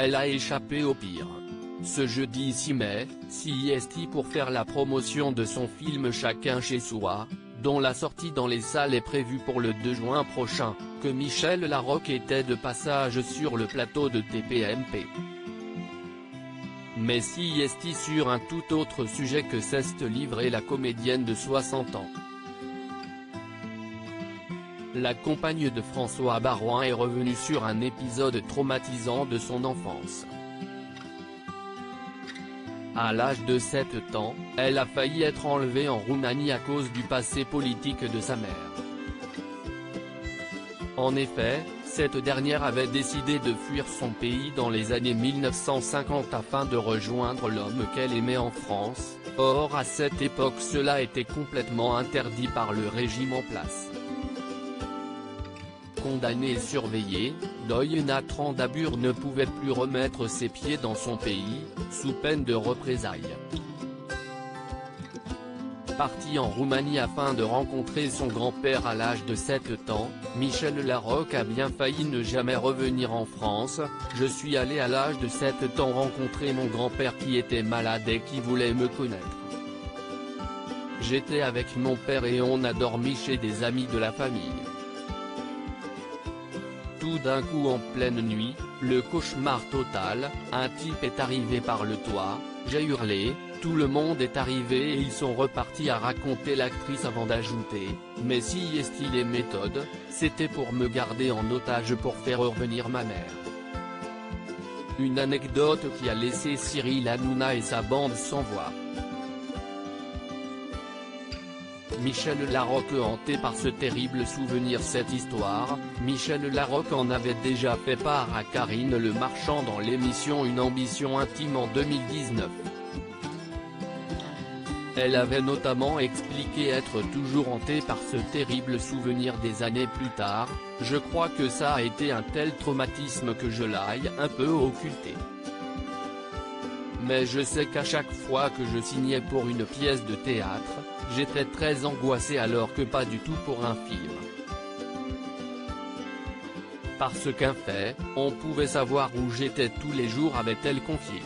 elle a échappé au pire. Ce jeudi 6 mai, CIST pour faire la promotion de son film Chacun chez soi, dont la sortie dans les salles est prévue pour le 2 juin prochain, que Michel Larocque était de passage sur le plateau de TPMP. Mais CIST sur un tout autre sujet que s'est livrée la comédienne de 60 ans. La compagne de François Baroin est revenue sur un épisode traumatisant de son enfance. À l'âge de 7 ans, elle a failli être enlevée en Roumanie à cause du passé politique de sa mère. En effet, cette dernière avait décidé de fuir son pays dans les années 1950 afin de rejoindre l'homme qu'elle aimait en France, or à cette époque cela était complètement interdit par le régime en place. Condamné et surveillé, Doyena Trandabur ne pouvait plus remettre ses pieds dans son pays, sous peine de représailles. Parti en Roumanie afin de rencontrer son grand-père à l'âge de 7 ans, Michel Larocque a bien failli ne jamais revenir en France. Je suis allé à l'âge de 7 ans rencontrer mon grand-père qui était malade et qui voulait me connaître. J'étais avec mon père et on a dormi chez des amis de la famille. Tout d'un coup en pleine nuit, le cauchemar total, un type est arrivé par le toit, j'ai hurlé, tout le monde est arrivé et ils sont repartis à raconter l'actrice avant d'ajouter, mais si est-il les méthodes, c'était pour me garder en otage pour faire revenir ma mère. Une anecdote qui a laissé Cyril Hanouna et sa bande sans voix. Michel Larocque hanté par ce terrible souvenir. Cette histoire, Michel Larocque en avait déjà fait part à Karine Le Marchand dans l'émission Une ambition intime en 2019. Elle avait notamment expliqué être toujours hantée par ce terrible souvenir des années plus tard. Je crois que ça a été un tel traumatisme que je l'aille un peu occulté. Mais je sais qu'à chaque fois que je signais pour une pièce de théâtre, j'étais très angoissé alors que pas du tout pour un film. Parce qu'un fait, on pouvait savoir où j'étais tous les jours, avait-elle confié.